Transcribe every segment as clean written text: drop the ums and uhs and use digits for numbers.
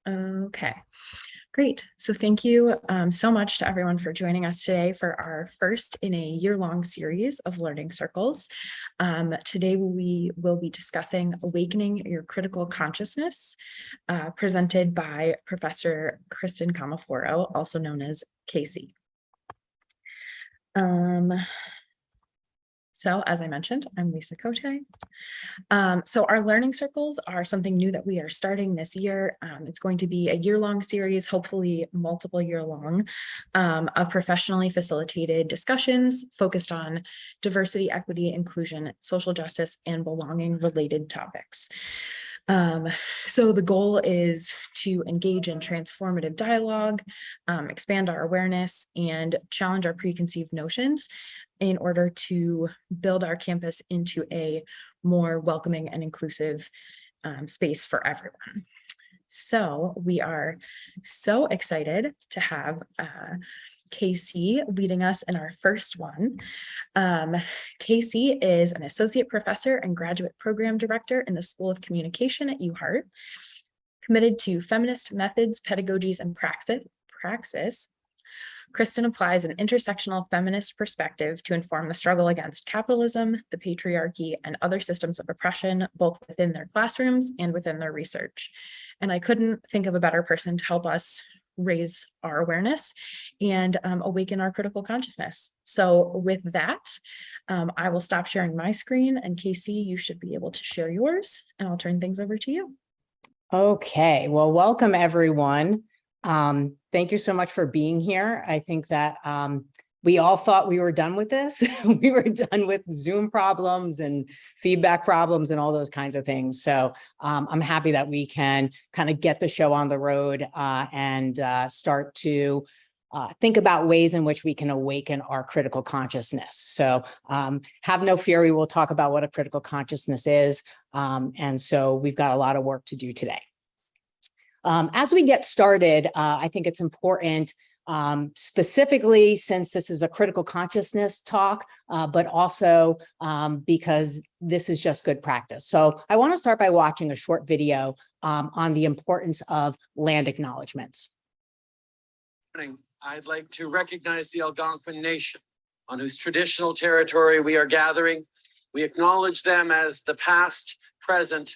Okay, great. So thank you so much to everyone for joining us today for our first in a year-long series of learning circles. Today we will be discussing Awakening Your Critical Consciousness, presented by Professor Kristin Comeforo, also known as Casey. So as I mentioned, I'm Lisa Cote. So our learning circles are something new that we are starting this year. It's going to be a year-long series, hopefully multiple year-long, of professionally facilitated discussions focused on diversity, equity, inclusion, social justice, and belonging related topics. So the goal is to engage in transformative dialogue, expand our awareness, and challenge our preconceived notions in order to build our campus into a more welcoming and inclusive space for everyone. So we are so excited to have Casey leading us in our first one. Casey is an associate professor and graduate program director in the School of Communication at UHeart, committed to feminist methods, pedagogies, and praxis. Kristin applies an intersectional feminist perspective to inform the struggle against capitalism, the patriarchy, and other systems of oppression, both within their classrooms and within their research. And I couldn't think of a better person to help us raise our awareness and awaken our critical consciousness. So with that, I will stop sharing my screen, and Casey, you should be able to share yours, and I'll turn things over to you. Okay, well, welcome everyone. Thank you so much for being here. I think that we all thought we were done with this. We were done with Zoom problems and feedback problems and all those kinds of things. So I'm happy that we can kind of get the show on the road and start to think about ways in which we can awaken our critical consciousness. So have no fear, we will talk about what a critical consciousness is. And so we've got a lot of work to do today. As we get started, I think it's important, specifically since this is a critical consciousness talk, but also because this is just good practice. So I want to start by watching a short video on the importance of land acknowledgements. I'd like to recognize the Algonquin Nation, on whose traditional territory we are gathering. We acknowledge them as the past, present,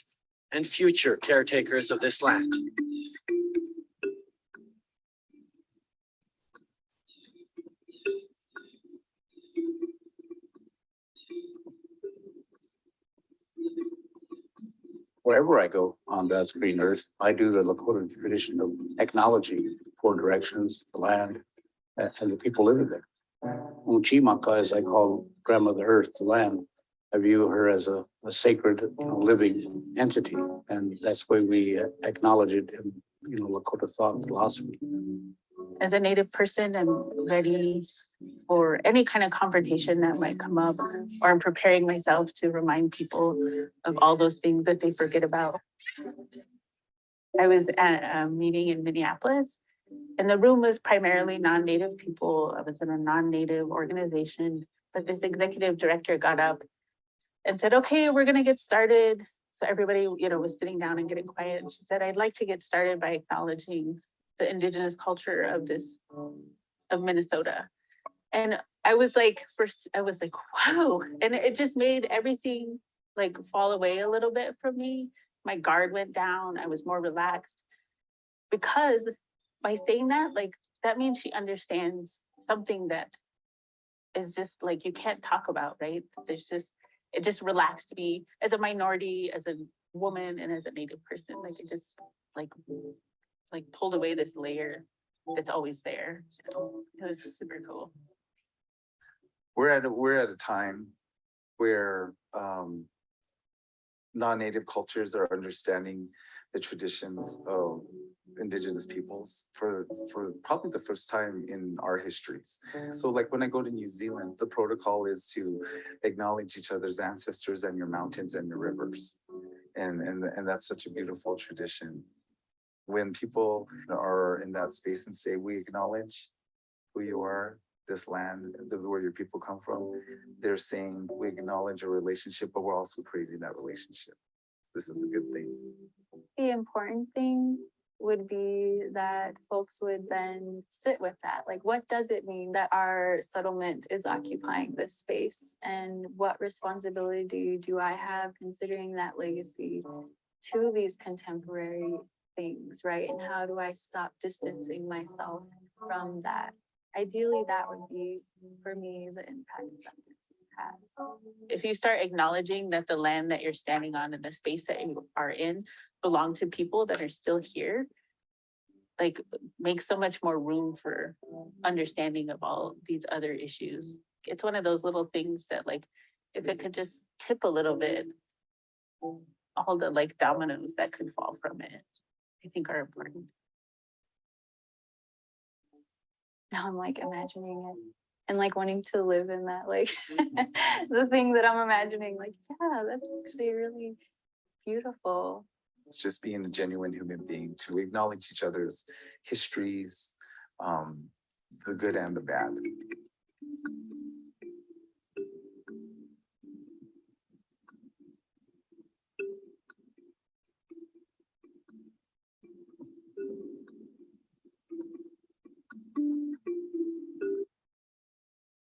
and future caretakers of this land. Wherever I go on God's green earth, I do the Lakota tradition of acknowledging four directions, the land, and the people living there. Uchimaka, as I call Grandmother Earth, the land, I view her as a sacred, living entity, and that's why we acknowledge it in, Lakota thought and philosophy. As a Native person, I'm ready for any kind of confrontation that might come up, or I'm preparing myself to remind people of all those things that they forget about. I was at a meeting in Minneapolis, and the room was primarily non-Native people. I was in a non-Native organization, but this executive director got up and said, okay, we're gonna get started. So everybody, was sitting down and getting quiet. And she said, I'd like to get started by acknowledging the indigenous culture of Minnesota. And I was like, wow. And it just made everything like fall away a little bit from me. My guard went down. I was more relaxed because by saying that, that means she understands something that is just like, you can't talk about, right? It just relaxed me as a minority, as a woman, and as a Native person. It just pulled away this layer that's always there. It was super cool. We're at a time where non-Native cultures are understanding the traditions of Indigenous peoples for probably the first time in our histories. So when I go to New Zealand, the protocol is to acknowledge each other's ancestors and your mountains and your rivers. And that's such a beautiful tradition. When people are in that space and say, we acknowledge who you are, this land, where your people come from, they're saying we acknowledge a relationship, but we're also creating that relationship. This is a good thing. The important thing would be that folks would then sit with that. Like, what does it mean that our settlement is occupying this space? And what responsibility do I have considering that legacy to these contemporary things, right? And how do I stop distancing myself from that? Ideally, that would be, for me, the impact that this has. If you start acknowledging that the land that you're standing on and the space that you are in belong to people that are still here, like, make so much more room for understanding of all these other issues. It's one of those little things that, like, if it could just tip a little bit, all the like dominoes that could fall from it, I think are important. Now I'm like imagining it and like wanting to live in that, like the thing that I'm imagining, like, yeah, that's actually really beautiful. It's just being a genuine human being, to acknowledge each other's histories, the good and the bad.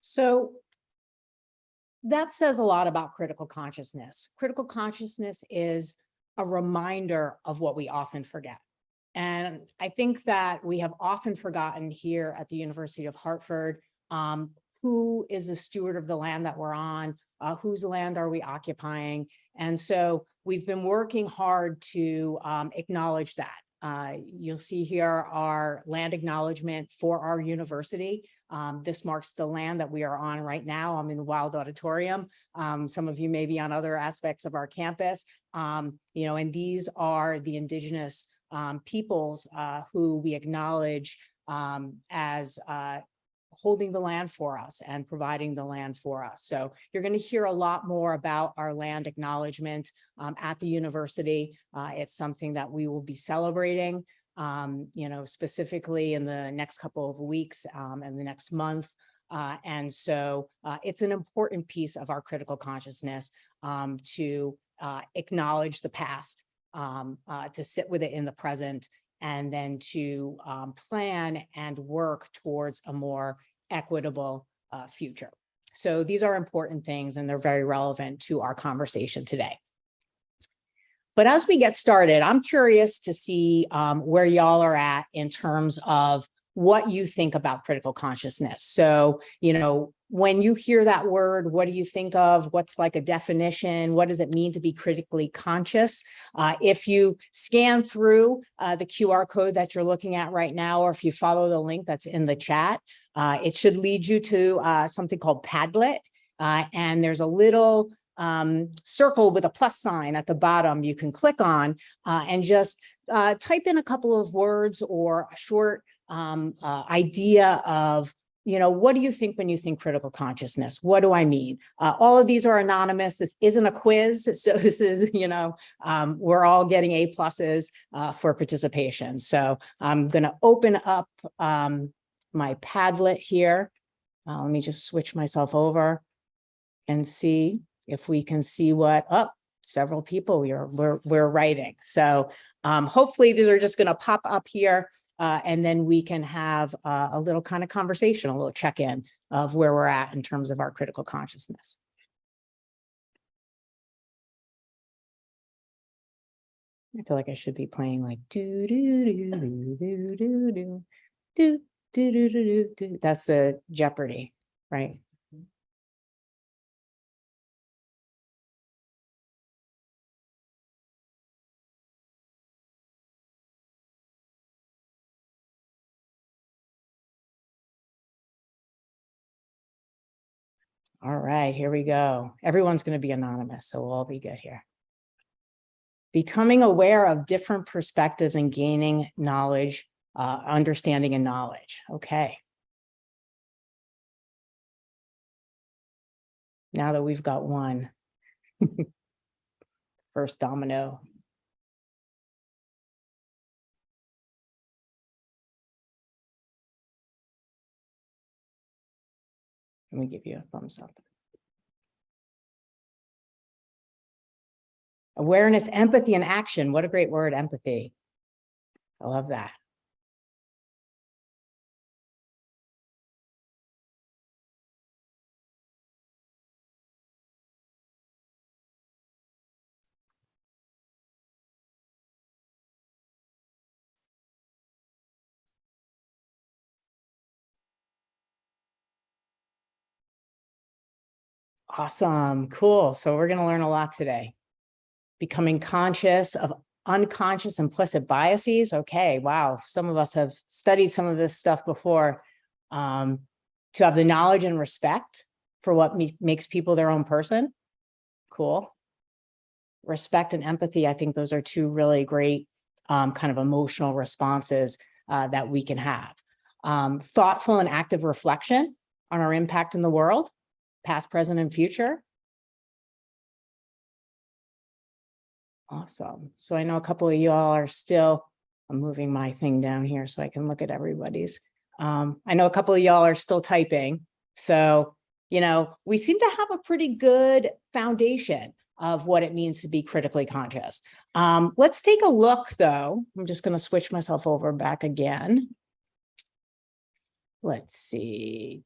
So that says a lot about critical consciousness. Critical consciousness is a reminder of what we often forget. And I think that we have often forgotten here at the University of Hartford, who is the steward of the land that we're on, whose land are we occupying? And so we've been working hard to acknowledge that. You'll see here our land acknowledgement for our university. This marks the land that we are on right now. I'm in the Wild Auditorium. Some of you may be on other aspects of our campus, and these are the indigenous peoples who we acknowledge as holding the land for us and providing the land for us. So you're going to hear a lot more about our land acknowledgement at the university. It's something that we will be celebrating, specifically in the next couple of weeks and the next month. And so it's an important piece of our critical consciousness to acknowledge the past, to sit with it in the present, and then to plan and work towards a more equitable future. So these are important things, and they're very relevant to our conversation today. But as we get started, I'm curious to see where y'all are at in terms of what you think about critical consciousness. So, when you hear that word, what do you think of? What's like a definition? What does it mean to be critically conscious? If you scan through the QR code that you're looking at right now, or if you follow the link that's in the chat, it should lead you to something called Padlet. And there's a little circle with a plus sign at the bottom you can click on and just type in a couple of words or a short idea of, what do you think when you think critical consciousness? What do I mean? All of these are anonymous. This isn't a quiz. So this is, we're all getting A pluses for participation. So I'm going to open up my Padlet here. Let me just switch myself over and see if we can see what, several people we're writing. So hopefully these are just going to pop up here. And then we can have a little kind of conversation, a little check-in of where we're at in terms of our critical consciousness. I feel like I should be playing like do do do do do do do do do do do do. That's the Jeopardy, right? All right, here we go. Everyone's going to be anonymous, so we'll all be good here. Becoming aware of different perspectives and gaining knowledge, understanding and knowledge. Okay. Now that we've got one, first domino. Let me give you a thumbs up. Awareness, empathy, and action. What a great word, empathy. I love that. Awesome. Cool. So we're going to learn a lot today. Becoming conscious of unconscious implicit biases. Okay. Wow. Some of us have studied some of this stuff before. To have the knowledge and respect for what makes people their own person. Cool. Respect and empathy. I think those are two really great kind of emotional responses that we can have. Thoughtful and active reflection on our impact in the world, past, present, and future. Awesome. So I know a couple of y'all are still, I'm moving my thing down here so I can look at everybody's. I know a couple of y'all are still typing. So, you know, we seem to have a pretty good foundation of what it means to be critically conscious. Let's take a look though. I'm just going to switch myself over back again. Let's see.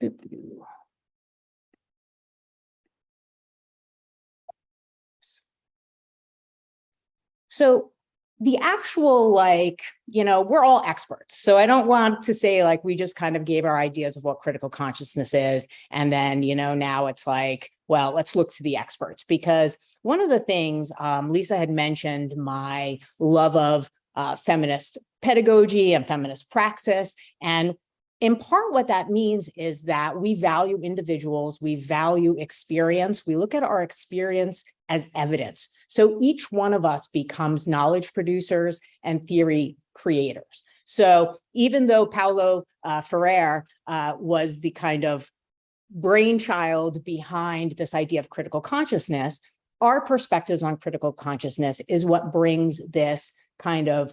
So the actual, like, you know, we're all experts. So I don't want to say like, we just kind of gave our ideas of what critical consciousness is. And then, you know, now it's like, well, let's look to the experts, because one of the things Lisa had mentioned, my love of feminist pedagogy and feminist praxis. And in part, what that means is that we value individuals, we value experience, we look at our experience as evidence. So each one of us becomes knowledge producers and theory creators. So even though Paulo Freire was the kind of brainchild behind this idea of critical consciousness, our perspectives on critical consciousness is what brings this kind of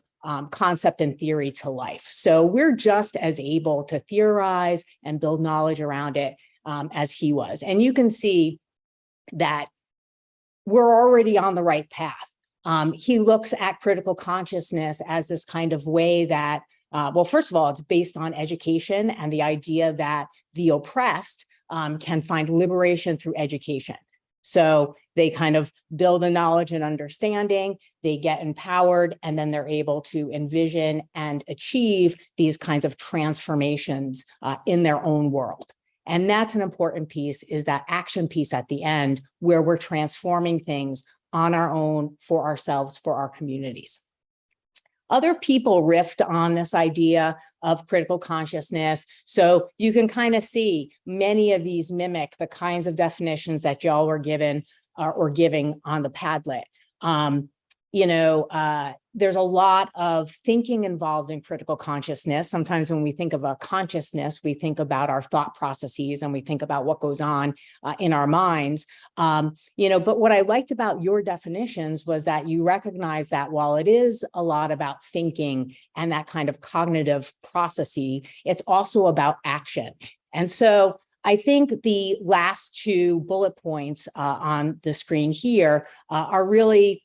concept and theory to life. So we're just as able to theorize and build knowledge around it as he was. And you can see that we're already on the right path. He looks at critical consciousness as this kind of way that, well, first of all, it's based on education and the idea that the oppressed can find liberation through education. So they kind of build a knowledge and understanding, they get empowered, and then they're able to envision and achieve these kinds of transformations in their own world. And that's an important piece, is that action piece at the end, where we're transforming things on our own, for ourselves, for our communities. Other people riffed on this idea of critical consciousness. So you can kind of see many of these mimic the kinds of definitions that y'all were given or giving on the Padlet. There's a lot of thinking involved in critical consciousness. Sometimes when we think of a consciousness, we think about our thought processes and we think about what goes on in our minds. But what I liked about your definitions was that you recognize that while it is a lot about thinking and that kind of cognitive processing, it's also about action. And so I think the last two bullet points on the screen here are really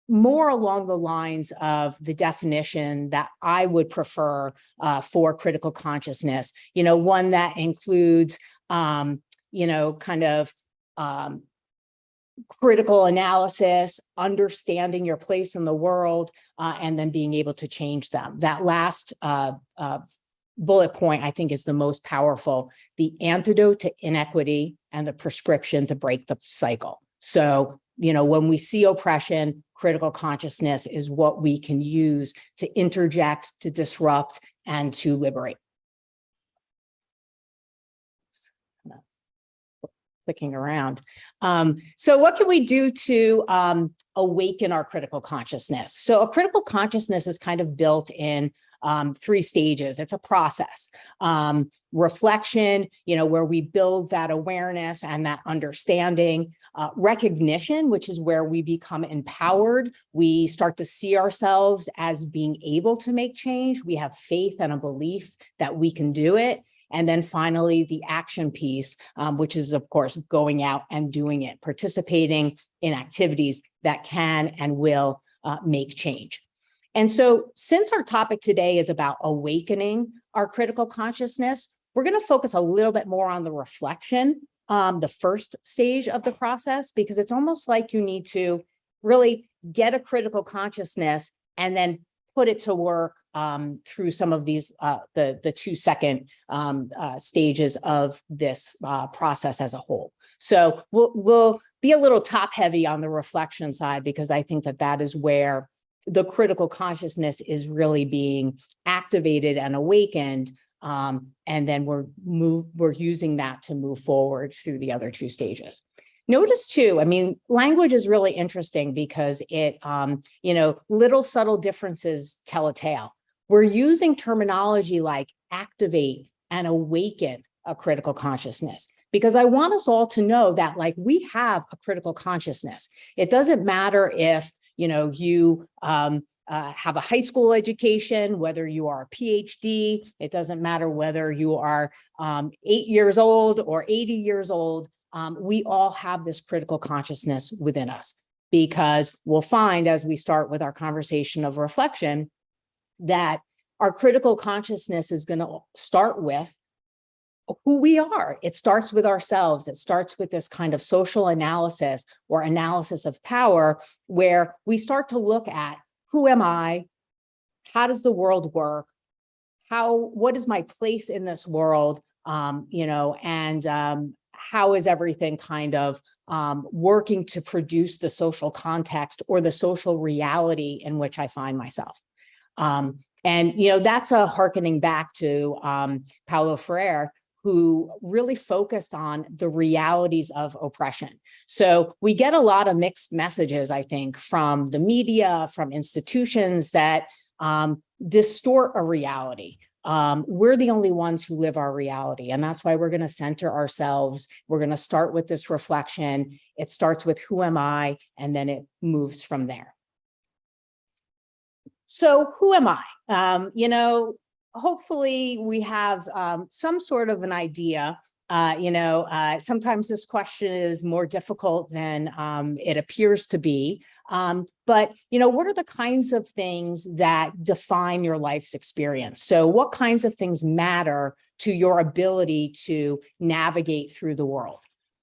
more along the lines of the definition that I would prefer for critical consciousness. One that includes, critical analysis, understanding your place in the world, and then being able to change them. That last bullet point, I think, is the most powerful: the antidote to inequity and the prescription to break the cycle. So, when we see oppression, critical consciousness is what we can use to interject, to disrupt, and to liberate. Clicking around. So what can we do to awaken our critical consciousness? So a critical consciousness is kind of built in 3 stages. It's a process. Reflection, where we build that awareness and that understanding. Recognition, which is where we become empowered. We start to see ourselves as being able to make change. We have faith and a belief that we can do it. And then finally, the action piece, which is, of course, going out and doing it, participating in activities that can and will make change. And so since our topic today is about awakening our critical consciousness, we're going to focus a little bit more on the reflection, the first stage of the process, because it's almost like you need to really get a critical consciousness and then put it to work through some of these, the 2 second stages of this process as a whole. So we'll be a little top heavy on the reflection side, because I think that that is where the critical consciousness is really being activated and awakened. And then we're using that to move forward through the other 2 stages. Notice too, I mean, language is really interesting because it, little subtle differences tell a tale. We're using terminology like activate and awaken a critical consciousness, because I want us all to know that, like, we have a critical consciousness. It doesn't matter if, you have a high school education, whether you are a PhD, it doesn't matter whether you are 8 years old or 80 years old. We all have this critical consciousness within us, because we'll find as we start with our conversation of reflection that our critical consciousness is going to start with who we are. It starts with ourselves. It starts with this kind of social analysis or analysis of power, where we start to look at, who am I? How does the world work? What is my place in this world? How is everything kind of working to produce the social context or the social reality in which I find myself? That's a hearkening back to Paulo Freire, who really focused on the realities of oppression. So we get a lot of mixed messages, I think, from the media, from institutions that distort a reality. We're the only ones who live our reality. And that's why we're going to center ourselves. We're going to start with this reflection. It starts with who am I? And then it moves from there. So who am I? Hopefully we have some sort of an idea. Sometimes this question is more difficult than it appears to be. But what are the kinds of things that define your life's experience? So what kinds of things matter to your ability to navigate through the world?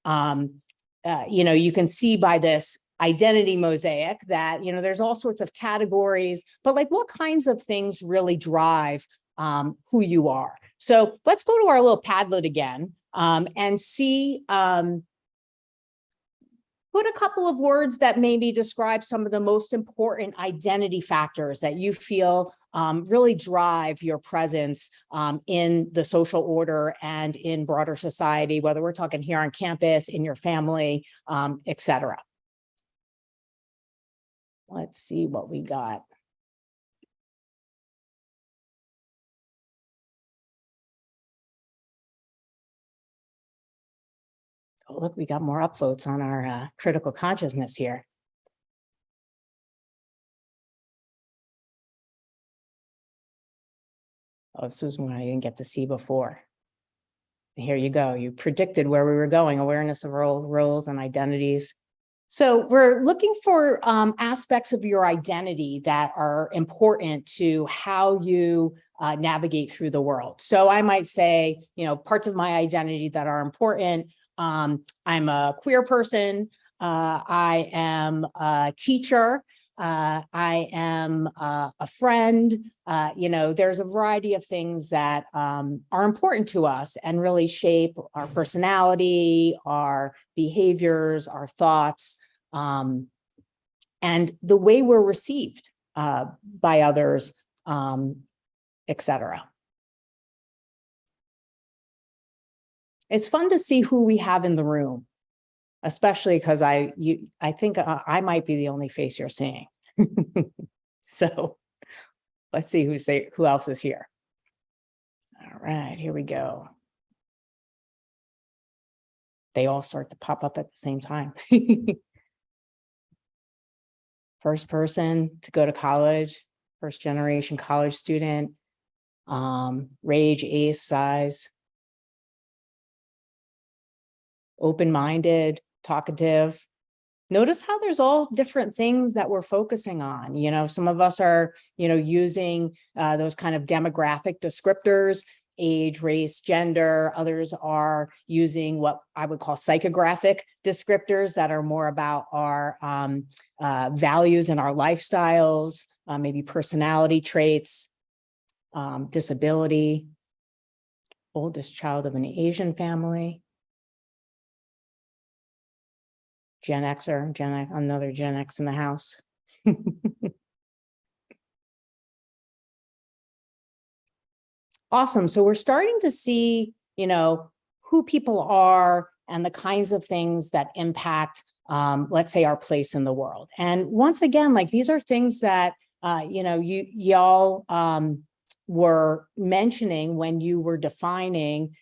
You can see by this identity mosaic that, there's all sorts of categories, but like, what kinds of things really drive who you are? So let's go to our little Padlet again and see, put a couple of words that maybe describe some of the most important identity factors that you feel really drive your presence in the social order and in broader society, whether we're talking here on campus, in your family, et cetera. Let's see what we got. Oh, look, we got more upvotes on our critical consciousness here. Oh, this is one I didn't get to see before. Here you go. You predicted where we were going, awareness of roles and identities. So we're looking for aspects of your identity that are important to how you navigate through the world. So I might say, parts of my identity that are important. I'm a queer person. I am a teacher. I am a friend. There's a variety of things that are important to us and really shape our personality, our behaviors, our thoughts, and the way we're received by others, et cetera. It's fun to see who we have in the room, especially because I think I might be the only face you're seeing. So let's see who else is here. All right, here we go. They all start to pop up at the same time. First person to go to college, first generation college student, rage, ace, size, open-minded, talkative, notice how there's all different things that we're focusing on. You know, some of us are, you know, using those kind of demographic descriptors, age, race, gender. Others are using what I would call psychographic descriptors that are more about our values and our lifestyles, maybe personality traits, disability, oldest child of an Asian family, Gen Xer, another Gen X in the house. Awesome. So we're starting to see, you know, who people are and the kinds of things that impact, let's say, our place in the world. And once again, like, these are things that, you know, y'all were mentioning when you were defining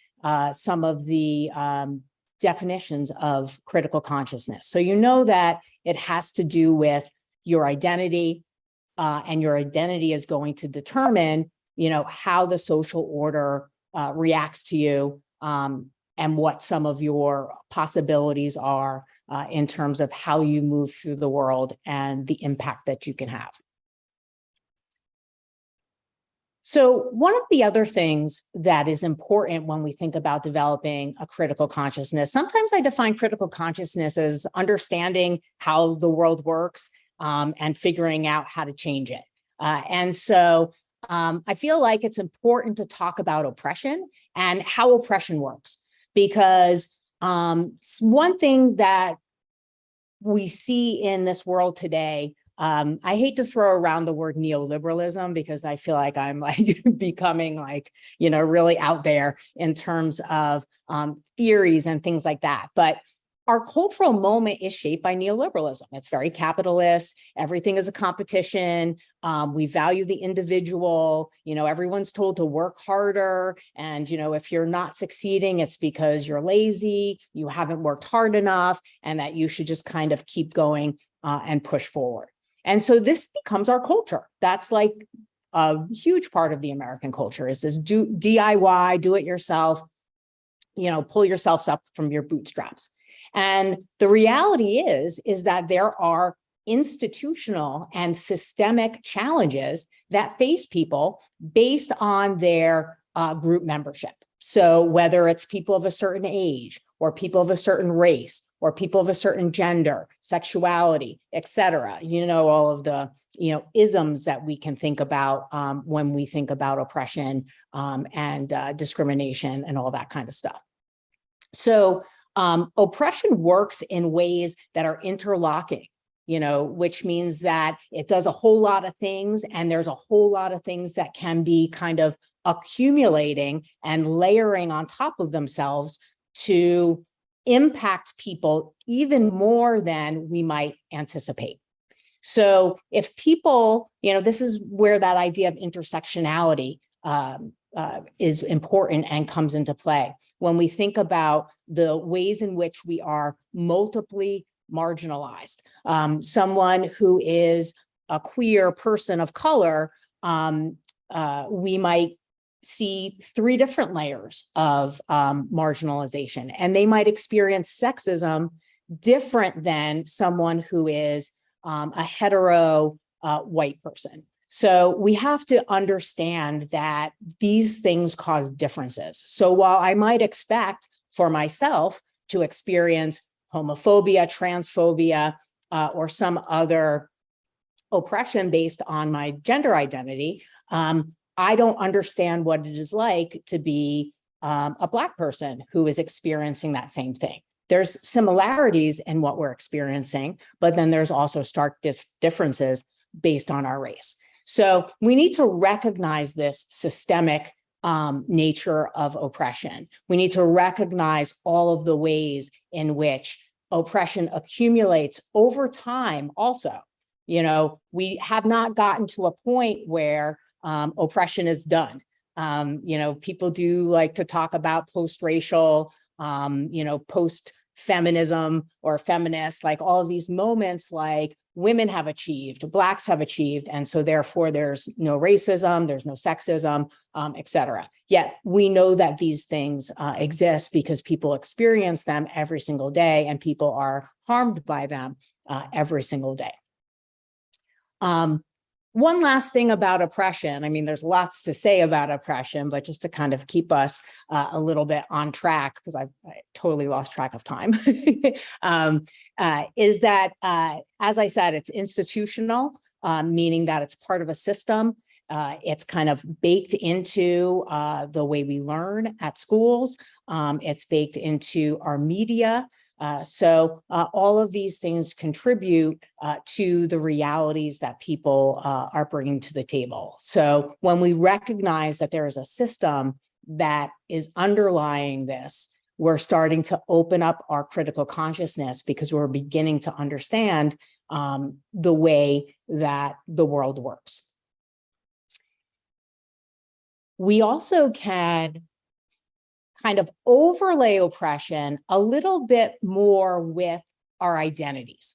some of the definitions of critical consciousness. So you know that it has to do with your identity, and your identity is going to determine, you know, how the social order reacts to you, and what some of your possibilities are in terms of how you move through the world and the impact that you can have. So one of the other things that is important when we think about developing a critical consciousness, sometimes I define critical consciousness as understanding how the world works, and figuring out how to change it. And so I feel like it's important to talk about oppression and how oppression works, because one thing that we see in this world today, I hate to throw around the word neoliberalism because I feel like I'm like becoming like, you know, really out there in terms of theories and things like that. But our cultural moment is shaped by neoliberalism. It's very capitalist. Everything is a competition. We value the individual. You know, everyone's told to work harder. And, you know, if you're not succeeding, it's because you're lazy, you haven't worked hard enough, and that you should just kind of keep going and push forward. And so this becomes our culture. That's like a huge part of the American culture, is this DIY, do it yourself, you know, pull yourselves up from your bootstraps. And the reality is that there are institutional and systemic challenges that face people based on their group membership. So whether it's people of a certain age, or people of a certain race, or people of a certain gender, sexuality, et cetera, you know, all of the, you know, isms that we can think about when we think about oppression and discrimination and all that kind of stuff. So oppression works in ways that are interlocking, you know, which means that it does a whole lot of things, and there's a whole lot of things that can be kind of accumulating and layering on top of themselves to impact people even more than we might anticipate. So if people, you know, this is where that idea of intersectionality is important and comes into play. When we think about the ways in which we are multiply marginalized, someone who is a queer person of color, we might see 3 different layers of marginalization, and they might experience sexism different than someone who is a hetero white person. So we have to understand that these things cause differences. So while I might expect for myself to experience homophobia, transphobia, or some other oppression based on my gender identity, I don't understand what it is like to be a Black person who is experiencing that same thing. There's similarities in what we're experiencing, but then there's also stark differences based on our race. So we need to recognize this systemic nature of oppression. We need to recognize all of the ways in which oppression accumulates over time also. You know, we have not gotten to a point where oppression is done. You know, people do like to talk about post-racial, you know, post feminism or feminist, like all of these moments like women have achieved, Blacks have achieved, and so therefore there's no racism, there's no sexism, et cetera. Yet we know that these things exist because people experience them every single day and people are harmed by them every single day. One last thing about oppression. I mean, there's lots to say about oppression, but just to kind of keep us a little bit on track, because I totally lost track of time, is that, as I said, it's institutional, meaning that it's part of a system. It's kind of baked into the way we learn at schools. It's baked into our media. So all of these things contribute to the realities that people are bringing to the table. So when we recognize that there is a system that is underlying this, we're starting to open up our critical consciousness because we're beginning to understand the way that the world works. We also can kind of overlay oppression a little bit more with our identities.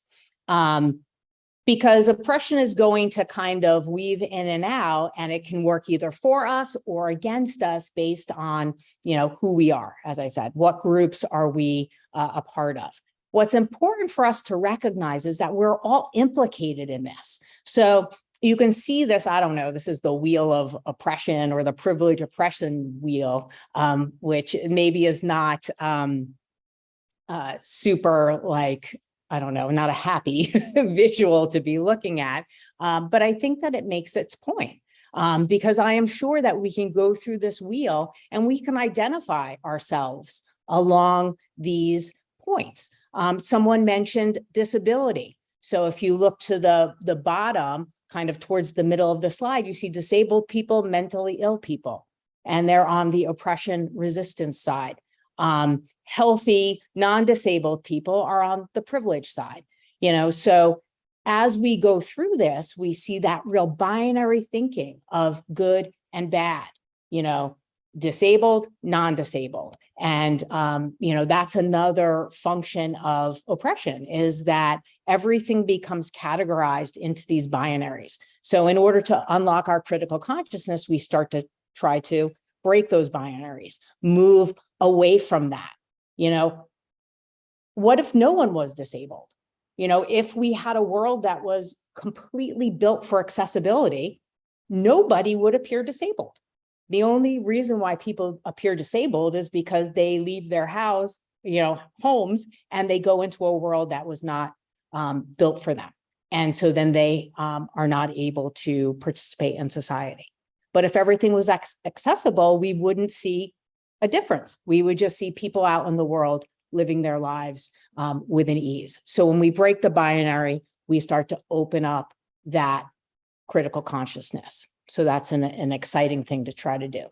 Because oppression is going to kind of weave in and out, and it can work either for us or against us based on, who we are. As I said, what groups are we a part of? What's important for us to recognize is that we're all implicated in this. So you can see this, I don't know, this is the wheel of oppression or the privilege oppression wheel, which maybe is not super like, I don't know, not a happy visual to be looking at. But I think that it makes its point because I am sure that we can go through this wheel and we can identify ourselves along these points. Someone mentioned disability. So if you look to the bottom, kind of towards the middle of the slide, you see disabled people, mentally ill people, and they're on the oppression resistance side. Healthy, non-disabled people are on the privilege side. So as we go through this, we see that real binary thinking of good and bad, disabled, non-disabled. And, that's another function of oppression, is that everything becomes categorized into these binaries. So in order to unlock our critical consciousness, we start to try to break those binaries, move away from that. What if no one was disabled? If we had a world that was completely built for accessibility, nobody would appear disabled. The only reason why people appear disabled is because they leave their homes, and they go into a world that was not built for them. And so then they are not able to participate in society. But if everything was accessible, we wouldn't see a difference. We would just see people out in the world living their lives with an ease. So when we break the binary, we start to open up that critical consciousness. So that's an exciting thing to try to do.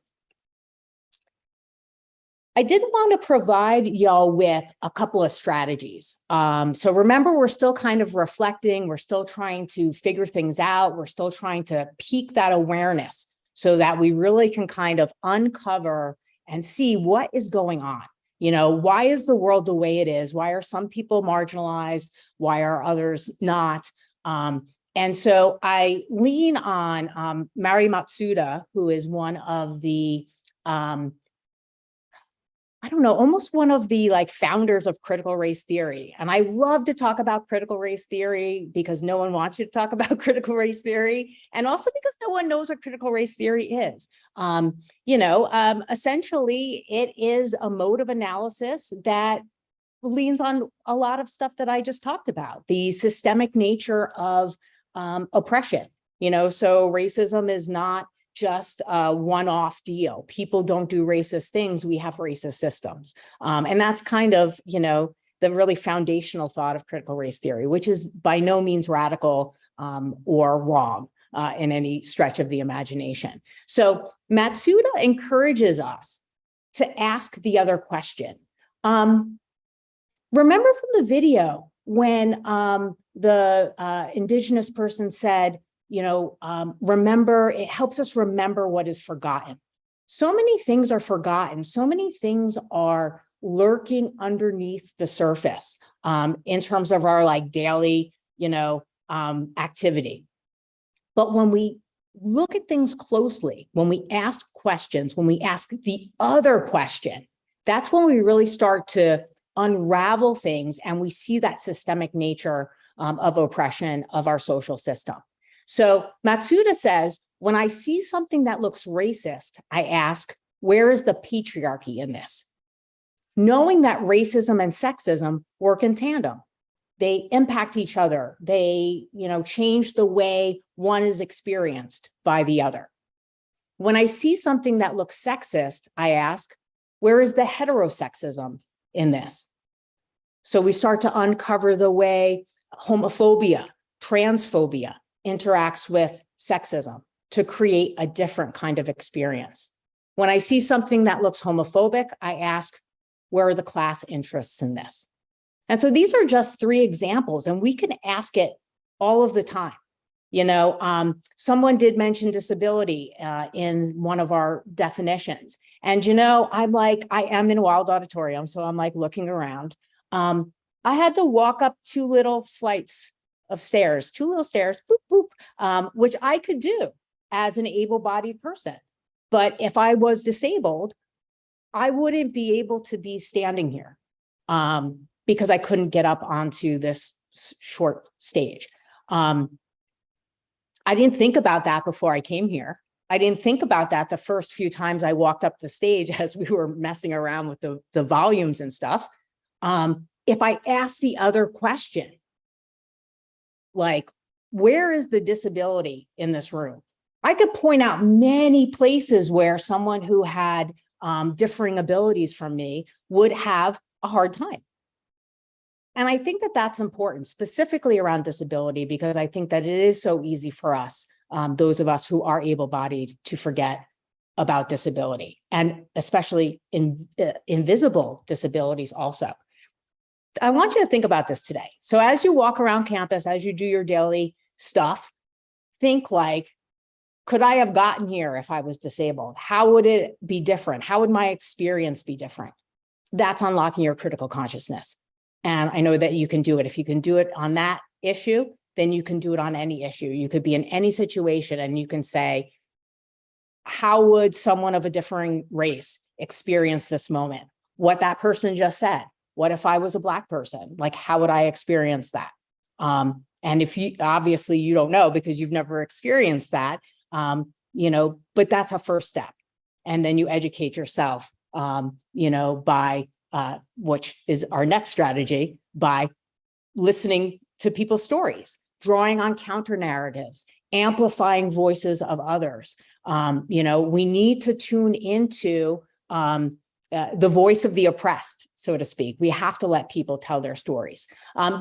I did want to provide y'all with a couple of strategies. So remember, we're still kind of reflecting. We're still trying to figure things out. We're still trying to peak that awareness so that we really can kind of uncover and see what is going on. Why is the world the way it is? Why are some people marginalized? Why are others not? And so I lean on Mari Matsuda, who is one of the, almost one of the founders of critical race theory. And I love to talk about critical race theory because no one wants you to talk about critical race theory. And also because no one knows what critical race theory is. Essentially, it is a mode of analysis that leans on a lot of stuff that I just talked about, the systemic nature of oppression. So racism is not just a one-off deal. People don't do racist things. We have racist systems. And that's kind of, the really foundational thought of critical race theory, which is by no means radical or wrong in any stretch of the imagination. So Matsuda encourages us to ask the other question. Remember from the video when the indigenous person said, remember, it helps us remember what is forgotten. So many things are forgotten. So many things are lurking underneath the surface in terms of our like daily, activity. But when we look at things closely, when we ask questions, when we ask the other question, that's when we really start to unravel things and we see that systemic nature of oppression of our social system. So Matsuda says, when I see something that looks racist, I ask, where is the patriarchy in this? Knowing that racism and sexism work in tandem. They impact each other. They, change the way one is experienced by the other. When I see something that looks sexist, I ask, where is the heterosexism in this? So we start to uncover the way homophobia, transphobia interacts with sexism to create a different kind of experience. When I see something that looks homophobic, I ask, where are the class interests in this? And so these are just 3 examples, and we can ask it all of the time. Someone did mention disability in one of our definitions. And, I am in a wild auditorium, so I'm like looking around. I had to walk up 2 little flights of stairs, 2 little stairs, boop, boop, which I could do as an able-bodied person. But if I was disabled, I wouldn't be able to be standing here because I couldn't get up onto this short stage. I didn't think about that before I came here. I didn't think about that the first few times I walked up the stage as we were messing around with the volumes and stuff. If I ask the other question, like, where is the disability in this room? I could point out many places where someone who had differing abilities from me would have a hard time. And I think that that's important, specifically around disability, because I think that it is so easy for us, those of us who are able-bodied, to forget about disability, and especially in invisible disabilities also. I want you to think about this today. So as you walk around campus, as you do your daily stuff, think like, could I have gotten here if I was disabled? How would it be different? How would my experience be different? That's unlocking your critical consciousness. And I know that you can do it. If you can do it on that issue, then you can do it on any issue. You could be in any situation and you can say, how would someone of a differing race experience this moment? What that person just said. What if I was a Black person? Like, how would I experience that? And if you, obviously you don't know because you've never experienced that, but that's a first step. And then you educate yourself, by which is our next strategy, by listening to people's stories, drawing on counter narratives, amplifying voices of others. We need to tune into the voice of the oppressed, so to speak. We have to let people tell their stories.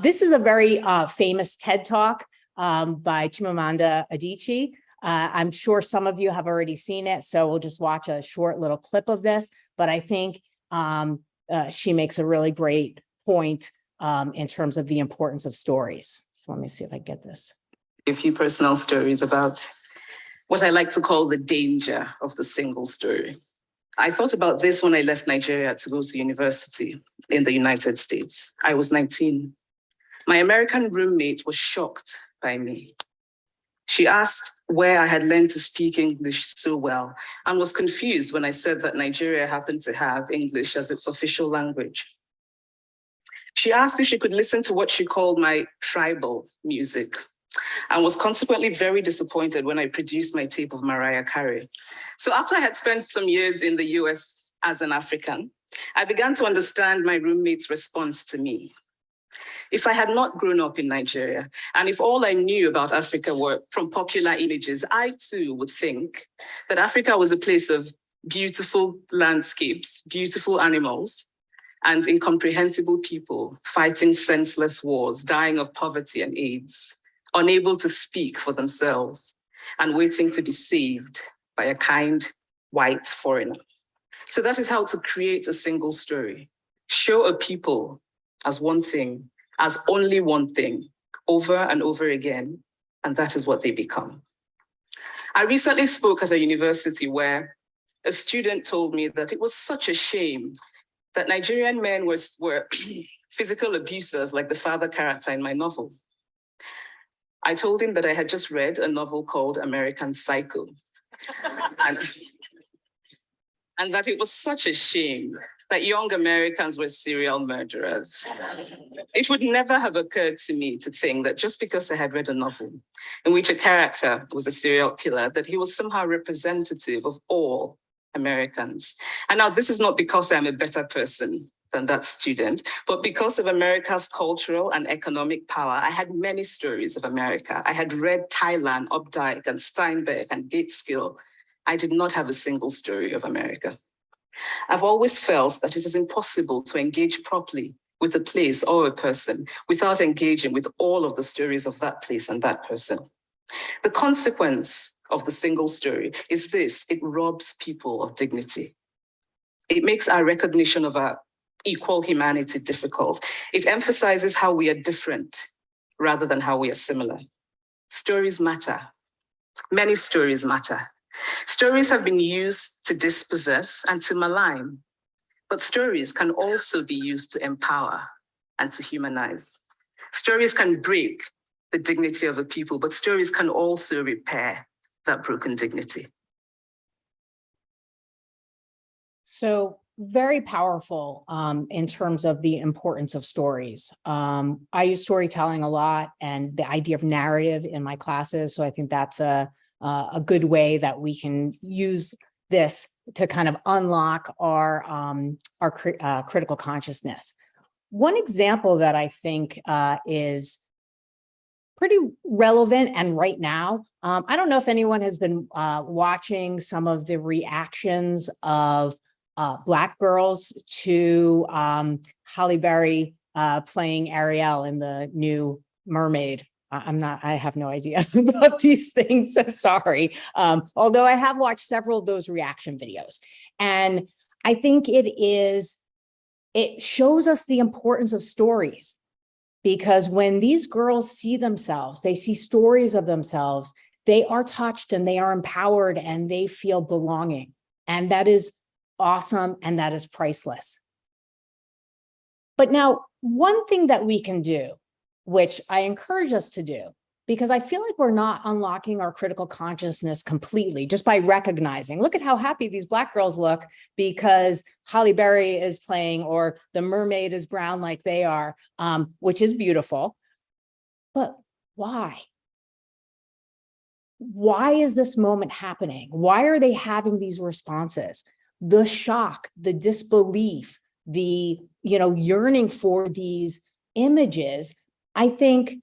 This is a very famous TED Talk by Chimamanda Adichie. I'm sure some of you have already seen it, so we'll just watch a short little clip of this. But I think she makes a really great point in terms of the importance of stories. So let me see if I get this. A few personal stories about what I like to call the danger of the single story. I thought about this when I left Nigeria to go to university in the United States. I was 19. My American roommate was shocked by me. She asked where I had learned to speak English so well and was confused when I said that Nigeria happened to have English as its official language. She asked if she could listen to what she called my tribal music and was consequently very disappointed when I produced my tape of Mariah Carey. So after I had spent some years in the US as an African, I began to understand my roommate's response to me. If I had not grown up in Nigeria, and if all I knew about Africa were from popular images, I too would think that Africa was a place of beautiful landscapes, beautiful animals, and incomprehensible people fighting senseless wars, dying of poverty and AIDS, unable to speak for themselves, and waiting to be saved by a kind white foreigner. So that is how to create a single story. Show a people as one thing, as only one thing, over and over again, and that is what they become. I recently spoke at a university where a student told me that it was such a shame that Nigerian men were physical abusers like the father character in my novel. I told him that I had just read a novel called American Psycho. And that it was such a shame that young Americans were serial murderers. It would never have occurred to me to think that just because I had read a novel in which a character was a serial killer, that he was somehow representative of all Americans. And now this is not because I'm a better person than that student, but because of America's cultural and economic power, I had many stories of America. I had read Tylan, Updike, and Steinbeck, and Gateskill. I did not have a single story of America. I've always felt that it is impossible to engage properly with a place or a person without engaging with all of the stories of that place and that person. The consequence of the single story is this: it robs people of dignity. It makes our recognition of our equal humanity difficult. It emphasizes how we are different rather than how we are similar. Stories matter. Many stories matter. Stories have been used to dispossess and to malign, but stories can also be used to empower and to humanize. Stories can break the dignity of a people, but stories can also repair that broken dignity. So very powerful in terms of the importance of stories. I use storytelling a lot and the idea of narrative in my classes. So I think that's a good way that we can use this to kind of unlock our critical consciousness. One example that I think is pretty relevant and right now, I don't know if anyone has been watching some of the reactions of Black girls to Halle Berry playing Ariel in the new Mermaid. I have no idea about these things, so sorry. Although I have watched several of those reaction videos. And I think it shows us the importance of stories, because when these girls see themselves, they see stories of themselves, they are touched and they are empowered and they feel belonging. And that is awesome and that is priceless. But now, one thing that we can do, which I encourage us to do, because I feel like we're not unlocking our critical consciousness completely just by recognizing, look at how happy these Black girls look because Halle Berry is playing, or the mermaid is brown like they are, which is beautiful. But why? Why is this moment happening? Why are they having these responses? The shock, the disbelief, the yearning for these images, I think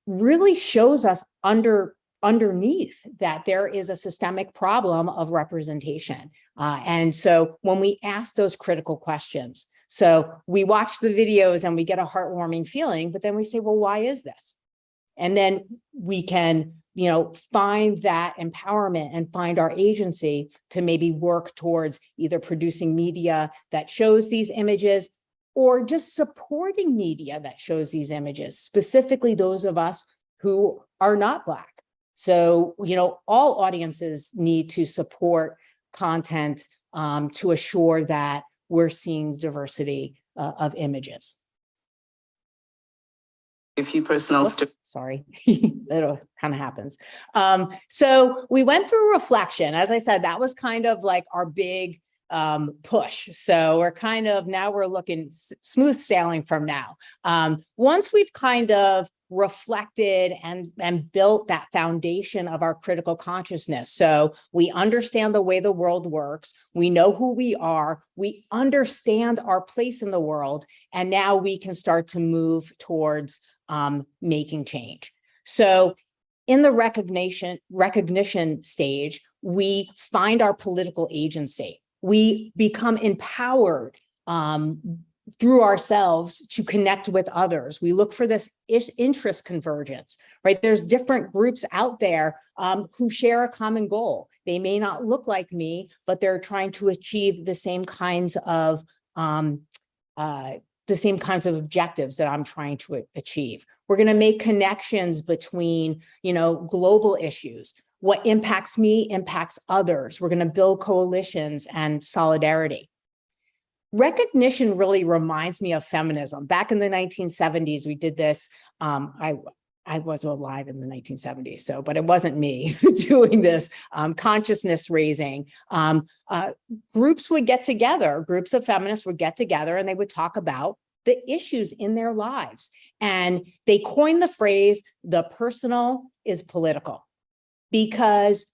really shows us underneath that there is a systemic problem of representation. And so when we ask those critical questions, so we watch the videos and we get a heartwarming feeling, but then we say, well, why is this? And then we can, find that empowerment and find our agency to maybe work towards either producing media that shows these images or just supporting media that shows these images, specifically those of us who are not Black. So, all audiences need to support content to assure that we're seeing diversity of images. A few personal stories. Sorry, that kind of happens. So we went through reflection. As I said, that was kind of like our big push. So we're looking smooth sailing from now. Once we've kind of reflected and built that foundation of our critical consciousness. So we understand the way the world works. We know who we are. We understand our place in the world. And now we can start to move towards making change. So in the recognition stage, we find our political agency. We become empowered through ourselves to connect with others. We look for this interest convergence, right? There's different groups out there who share a common goal. They may not look like me, but they're trying to achieve the same kinds of objectives that I'm trying to achieve. We're going to make connections between, global issues. What impacts me impacts others. We're going to build coalitions and solidarity. recognition really reminds me of feminism. Back in the 1970s, we did this. I was alive in the 1970s, so, but it wasn't me doing this consciousness raising. Groups would get together, groups of feminists would get together and they would talk about the issues in their lives. And they coined the phrase, the personal is political, because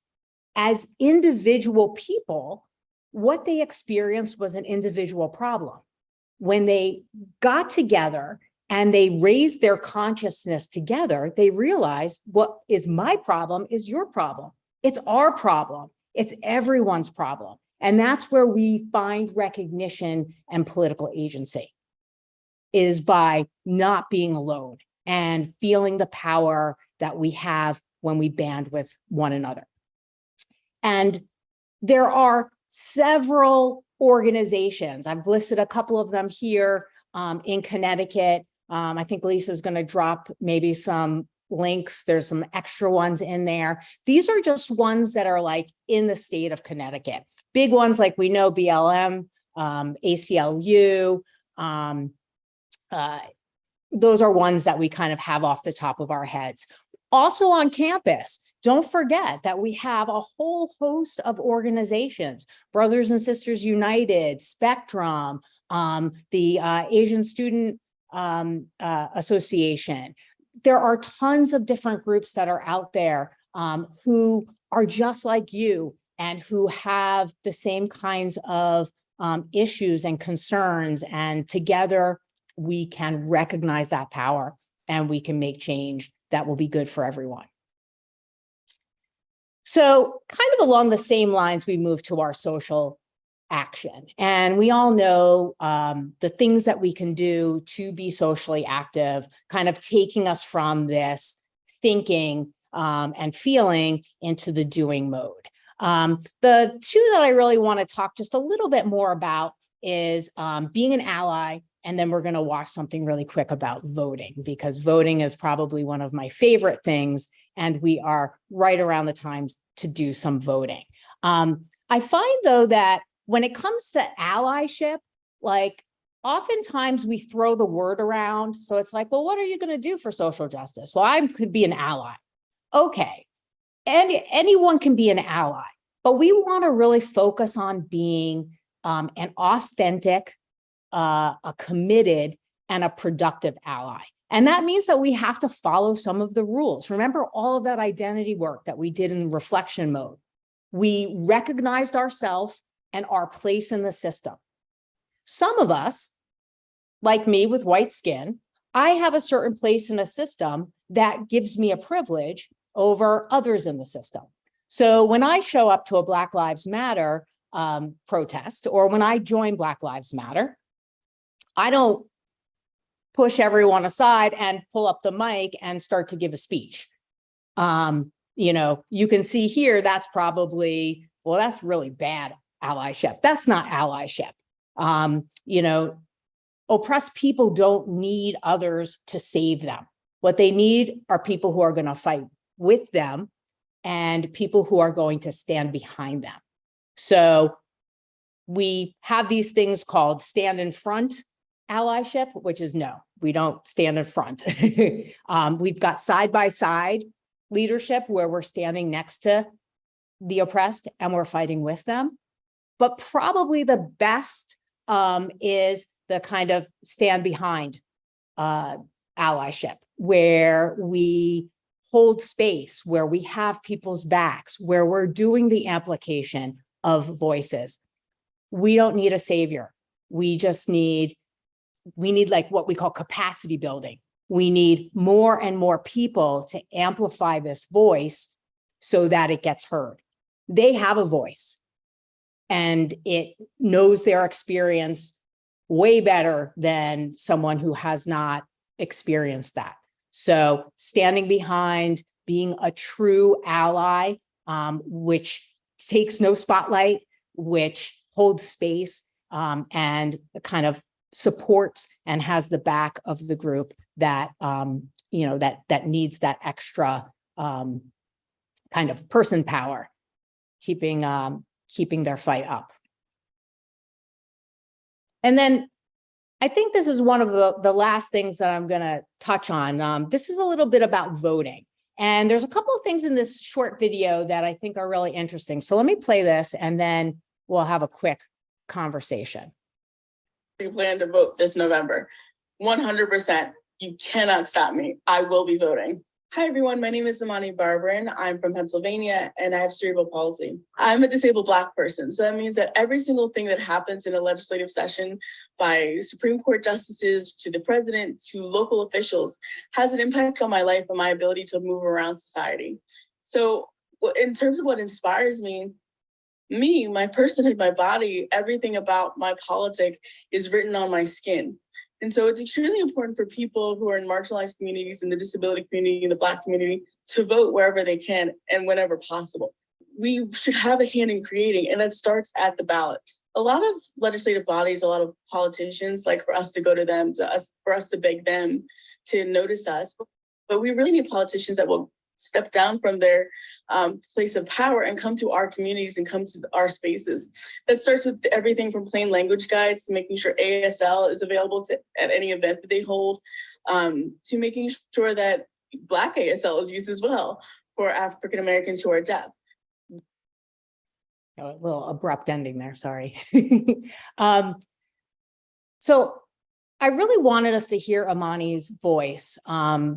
as individual people, what they experienced was an individual problem. When they got together and they raised their consciousness together, they realized what is my problem is your problem. It's our problem. It's everyone's problem. And that's where we find recognition and political agency, is by not being alone and feeling the power that we have when we band with one another. And there are several organizations. I've listed a couple of them here in Connecticut. I think Lisa's going to drop maybe some links. There's some extra ones in there. These are just ones that are like in the state of Connecticut. Big ones like we know BLM, ACLU. Those are ones that we kind of have off the top of our heads. Also on campus, don't forget that we have a whole host of organizations, Brothers and Sisters United, Spectrum, the Asian Student Association. There are tons of different groups that are out there who are just like you and who have the same kinds of issues and concerns. And together we can recognize that power and we can make change that will be good for everyone. So kind of along the same lines, we move to our social action. And we all know the things that we can do to be socially active, kind of taking us from this thinking and feeling into the doing mode. The two that I really want to talk just a little bit more about is being an ally. And then we're going to watch something really quick about voting, because voting is probably one of my favorite things. And we are right around the time to do some voting. I find, though, that when it comes to allyship, like oftentimes we throw the word around. So it's like, well, what are you going to do for social justice? Well, I could be an ally. Okay. And anyone can be an ally, but we want to really focus on being an authentic, a committed, and a productive ally. And that means that we have to follow some of the rules. Remember all of that identity work that we did in reflection mode. We recognized ourselves and our place in the system. Some of us, like me with white skin, I have a certain place in a system that gives me a privilege over others in the system. So when I show up to a Black Lives Matter protest, or when I join Black Lives Matter, I don't push everyone aside and pull up the mic and start to give a speech. You know, you can see here, that's probably, well, that's really bad allyship. That's not allyship. You know, oppressed people don't need others to save them. What they need are people who are going to fight with them and people who are going to stand behind them. So we have these things called stand in front allyship, which is no, we don't stand in front. We've got side-by-side leadership where we're standing next to the oppressed and we're fighting with them. But probably the best is the kind of stand behind allyship, where we hold space, where we have people's backs, where we're doing the amplification of voices. We don't need a savior. We need like what we call capacity building. We need more and more people to amplify this voice so that it gets heard. They have a voice and it knows their experience way better than someone who has not experienced that. So standing behind, being a true ally, which takes no spotlight, which holds space and kind of supports and has the back of the group that you know, that needs that extra kind of person power, keeping their fight up. And then I think this is one of the last things that I'm going to touch on. This is a little bit about voting. And there's a couple of things in this short video that I think are really interesting. So let me play this and then we'll have a quick conversation. We plan to vote this November. 100%. You cannot stop me. I will be voting. Hi, everyone. My name is Imani Barbarin. I'm from Pennsylvania, and I have cerebral palsy. I'm a disabled Black person, so that means that every single thing that happens in a legislative session, by Supreme Court justices to the president to local officials, has an impact on my life and my ability to move around society. So in terms of what inspires me, my personhood, my body, everything about my politic is written on my skin. And so it's extremely important for people who are in marginalized communities, in the disability community, in the Black community, to vote wherever they can and whenever possible. We should have a hand in creating, and it starts at the ballot. A lot of legislative bodies, a lot of politicians like for us to go to them, for us to beg them to notice us. But we really need politicians that will step down from their place of power and come to our communities and come to our spaces. That starts with everything from plain language guides to making sure ASL is available at any event that they hold, to making sure that Black ASL is used as well for African Americans who are deaf. A little abrupt ending there, sorry. So I really wanted us to hear Imani's voice,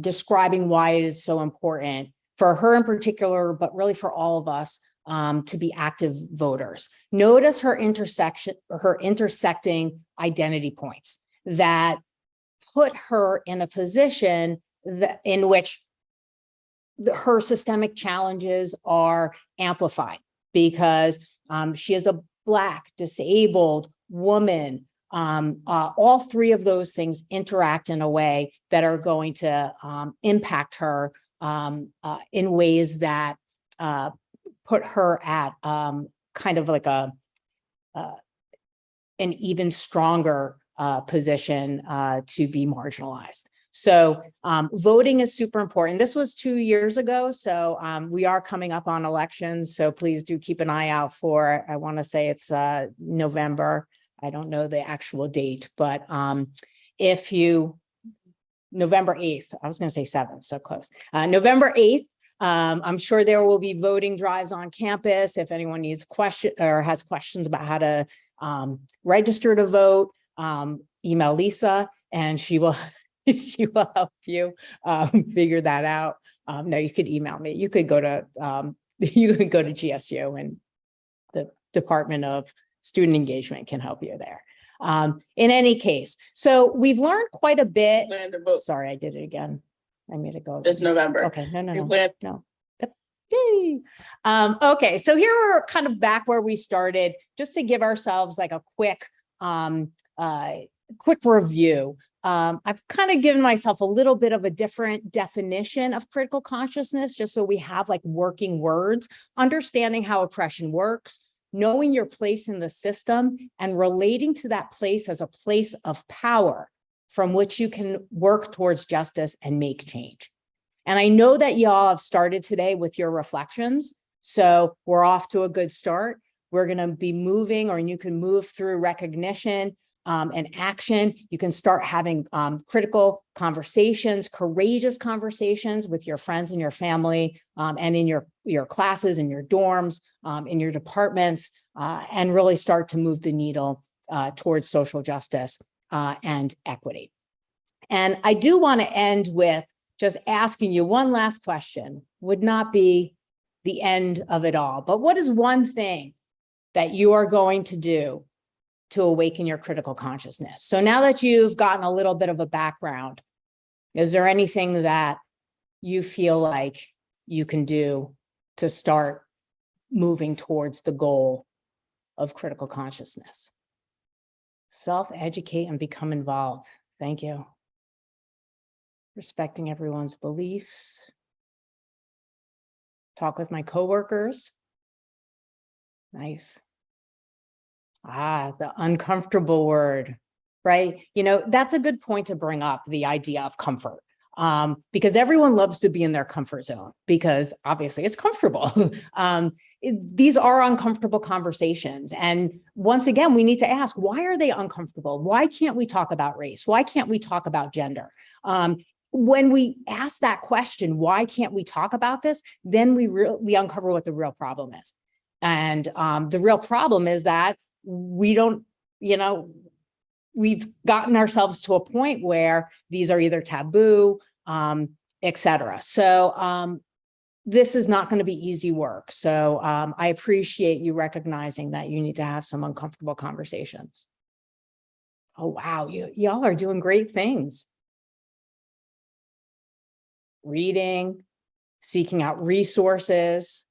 describing why it is so important for her in particular, but really for all of us to be active voters. Notice her intersecting identity points that put her in a position in which her systemic challenges are amplified because she is a Black, disabled woman. All three of those things interact in a way that are going to impact her in ways that put her at kind of like an even stronger position to be marginalized. So voting is super important. This was 2 years ago, so we are coming up on elections. So please do keep an eye out for, I want to say it's November. I don't know the actual date, but November 8th, I was going to say 7th, so close. November 8th, I'm sure there will be voting drives on campus. If anyone needs questions or has questions about how to register to vote, email Lisa and she will help you figure that out. No, you could email me. You could go to GSU and the Department of Student Engagement can help you there. In any case, so we've learned quite a bit. Sorry, I did it again. I made it go this November. Okay, no. Yay. Okay, so here we're kind of back where we started, just to give ourselves like a quick review. I've kind of given myself a little bit of a different definition of critical consciousness, just so we have like working words, understanding how oppression works, knowing your place in the system, and relating to that place as a place of power from which you can work towards justice and make change. And I know that y'all have started today with your reflections, so we're off to a good start. We're going to be moving, or you can move through recognition and action. You can start having critical conversations, courageous conversations with your friends and your family, and in your classes, in your dorms, in your departments, and really start to move the needle towards social justice and equity. And I do want to end with just asking you one last question. Would not be the end of it all, but what is one thing that you are going to do to awaken your critical consciousness? So now that you've gotten a little bit of a background, is there anything that you feel like you can do to start moving towards the goal of critical consciousness? Self-educate and become involved. Thank you. Respecting everyone's beliefs. Talk with my coworkers. Nice. The uncomfortable word, right? You know, that's a good point to bring up, the idea of comfort, because everyone loves to be in their comfort zone because obviously it's comfortable. these are uncomfortable conversations. And once again, we need to ask, why are they uncomfortable? Why can't we talk about race? Why can't we talk about gender? When we ask that question, why can't we talk about this? Then we uncover what the real problem is. And the real problem is that we don't, we've gotten ourselves to a point where these are either taboo, et cetera. So this is not going to be easy work. So I appreciate you recognizing that you need to have some uncomfortable conversations. Oh, wow. Y'all are doing great things. Reading, seeking out resources.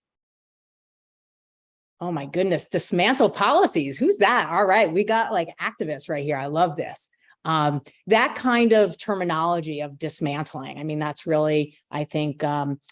Oh my goodness, dismantle policies. Who's that? All right, we got like activists right here. I love this. That kind of terminology of dismantling. I mean, that's really, I think,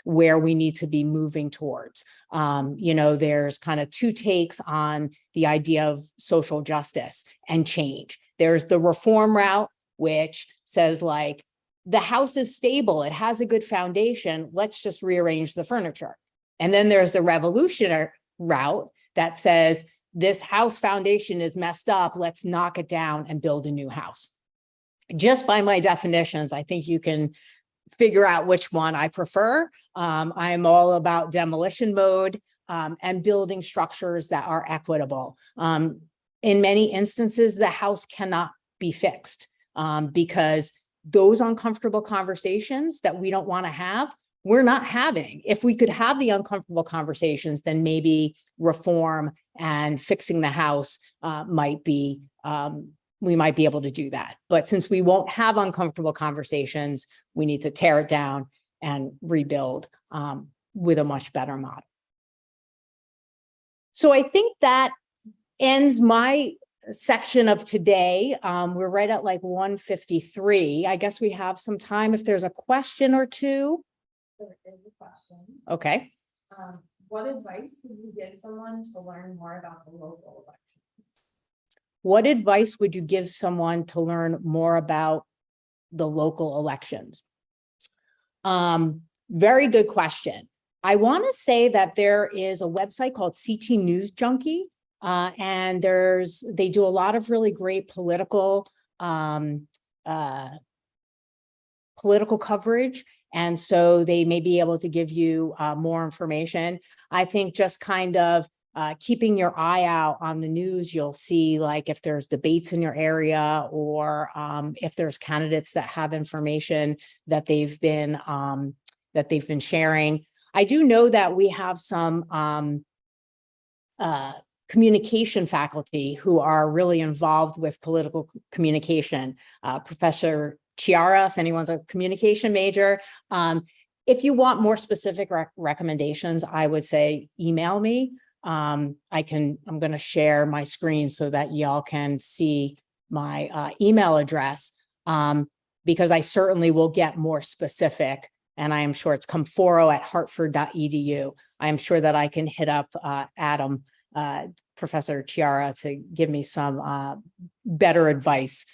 where we need to be moving towards. There's kind of two takes on the idea of social justice and change. There's the reform route, which says like, the house is stable, it has a good foundation, let's just rearrange the furniture. And then there's the revolutionary route that says, this house foundation is messed up, let's knock it down and build a new house. Just by my definitions, I think you can figure out which one I prefer. I'm all about demolition mode and building structures that are equitable. In many instances, the house cannot be fixed because those uncomfortable conversations that we don't want to have, we're not having. If we could have the uncomfortable conversations, then maybe reform and fixing the house might be, we might be able to do that. But since we won't have uncomfortable conversations, we need to tear it down and rebuild with a much better model. So I think that ends my section of today. We're right at like 1:53. I guess we have some time if there's a question or two. There is a question. Okay. What advice would you give someone to learn more about the local elections? What advice would you give someone to learn more about the local elections? Very good question. I want to say that there is a website called CT News Junkie. And they do a lot of really great political coverage. And so they may be able to give you more information. I think just kind of keeping your eye out on the news, you'll see like if there's debates in your area or if there's candidates that have information that they've been sharing. I do know that we have some communication faculty who are really involved with political communication. Professor Chiara, if anyone's a communication major. If you want more specific recommendations, I would say email me. I'm going to share my screen so that y'all can see my email address because I certainly will get more specific. And I am sure it's comeforo@hartford.edu. I am sure that I can hit up Adam, Professor Chiara, to give me some better advice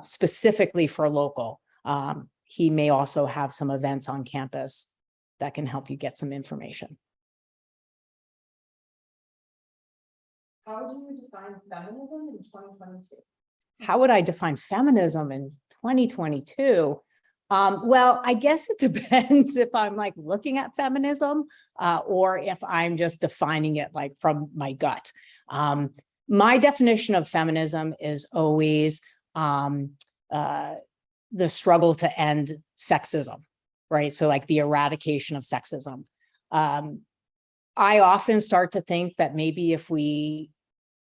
specifically for local. He may also have some events on campus that can help you get some information. How would you define feminism in 2022? How would I define feminism in 2022? Well, I guess it depends if I'm like looking at feminism or if I'm just defining it like from my gut. My definition of feminism is always the struggle to end sexism, right? So like the eradication of sexism. I often start to think that maybe if we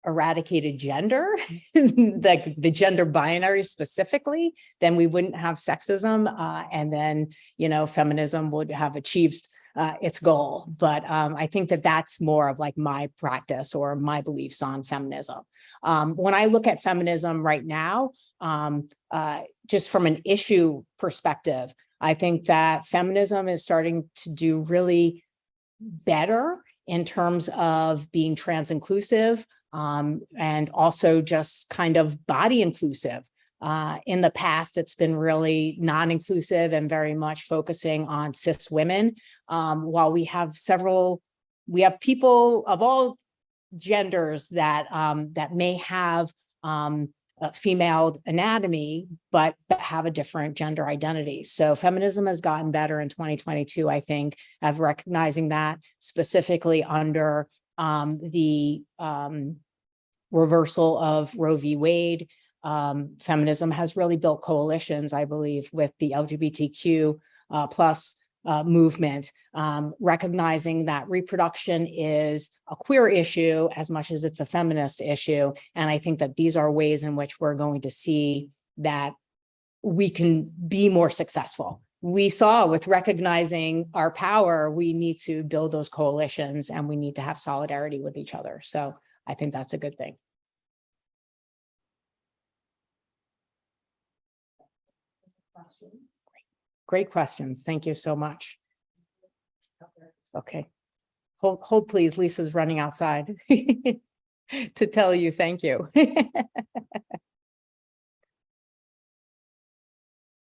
eradicated gender, like the gender binary specifically, then we wouldn't have sexism. And then, feminism would have achieved its goal. But I think that that's more of like my practice or my beliefs on feminism. When I look at feminism right now, just from an issue perspective, I think that feminism is starting to do really better in terms of being trans inclusive, and also just kind of body inclusive. In the past, it's been really non-inclusive and very much focusing on cis women. While we have several we have people of all genders that that may have a female anatomy, but have a different gender identity. So feminism has gotten better in 2022, I think, of recognizing that, specifically under the reversal of Roe v. Wade. Feminism has really built coalitions, I believe, with the LGBTQ plus movement, recognizing that reproduction is a queer issue as much as it's a feminist issue. And I think that these are ways in which we're going to see that we can be more successful. We saw with recognizing our power, we need to build those coalitions and we need to have solidarity with each other. So I think that's a good thing. Great questions. Thank you so much. Okay. Hold please. Lisa's running outside to tell you thank you.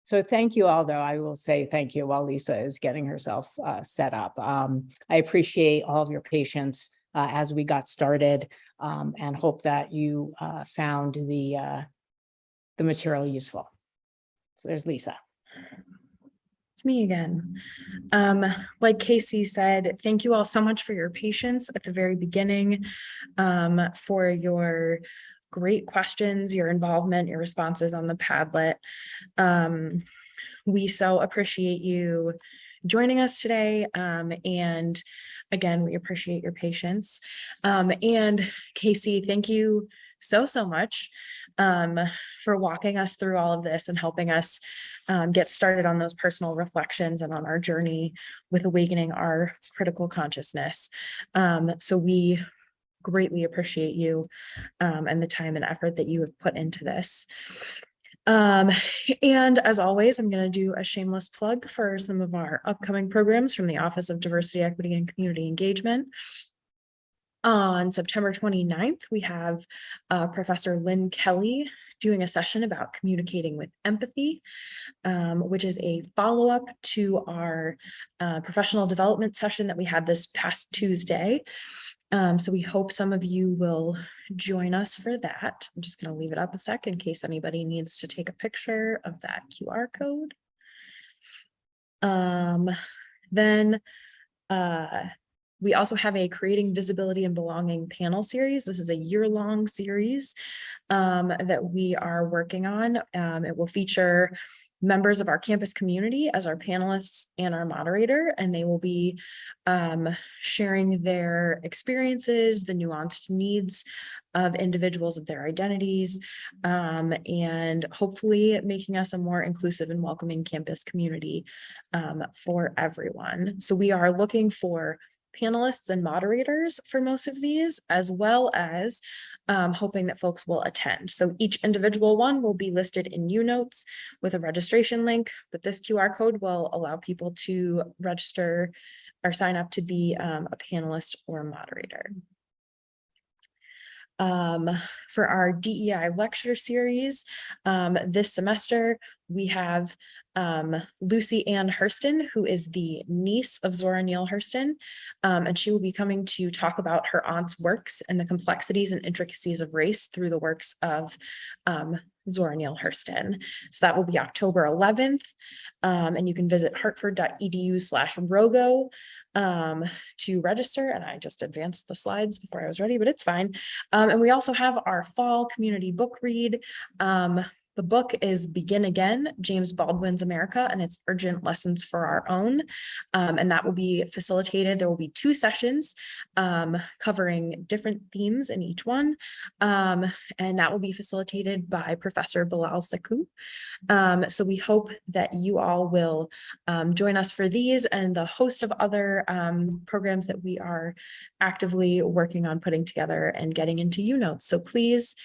So thank you all, though. I will say thank you while Lisa is getting herself set up. I appreciate all of your patience as we got started, and hope that you found the material useful. So there's Lisa. It's me again. Like Casey said, thank you all so much for your patience at the very beginning, for your great questions, your involvement, your responses on the Padlet. We so appreciate you joining us today. And again, we appreciate your patience. And Casey, thank you so much for walking us through all of this and helping us get started on those personal reflections and on our journey with awakening our critical consciousness. So we greatly appreciate you and the time and effort that you have put into this. And as always, I'm going to do a shameless plug for some of our upcoming programs from the Office of Diversity, Equity, and Community Engagement. On September 29th, we have Professor Lynn Kelly doing a session about communicating with empathy, which is a follow-up to our professional development session that we had this past Tuesday. So we hope some of you will join us for that. I'm just going to leave it up a sec in case anybody needs to take a picture of that QR code. Then we also have a Creating Visibility and Belonging panel series. This is a year-long series that we are working on. It will feature members of our campus community as our panelists and our moderator, and they will be sharing their experiences, the nuanced needs of individuals, of their identities, and hopefully making us a more inclusive and welcoming campus community for everyone. So we are looking for panelists and moderators for most of these, as well as hoping that folks will attend. So each individual one will be listed in UNotes with a registration link, but this QR code will allow people to register or sign up to be a panelist or a moderator. For our DEI lecture series this semester, we have Lucy Ann Hurston, who is the niece of Zora Neale Hurston, and she will be coming to talk about her aunt's works and the complexities and intricacies of race through the works of Zora Neale Hurston. So that will be October 11th, and you can visit hartford.edu/rogo to register. And I just advanced the slides before I was ready, but it's fine. And we also have our fall community book read. The book is Begin Again, James Baldwin's America, and it's Urgent Lessons for Our Own. And that will be facilitated. There will be 2 sessions covering different themes in each one. And that will be facilitated by Professor Bilal Sakou. So we hope that you all will join us for these and the host of other programs that we are actively working on putting together and getting into UNotes. So please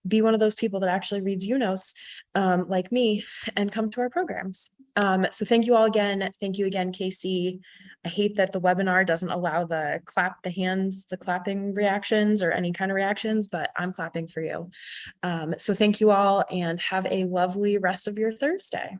be one of those people that actually reads UNotes like me and come to our programs. So thank you all again. Thank you again, Casey. I hate that the webinar doesn't allow the clap, the hands, the clapping reactions or any kind of reactions, but I'm clapping for you. So thank you all and have a lovely rest of your Thursday.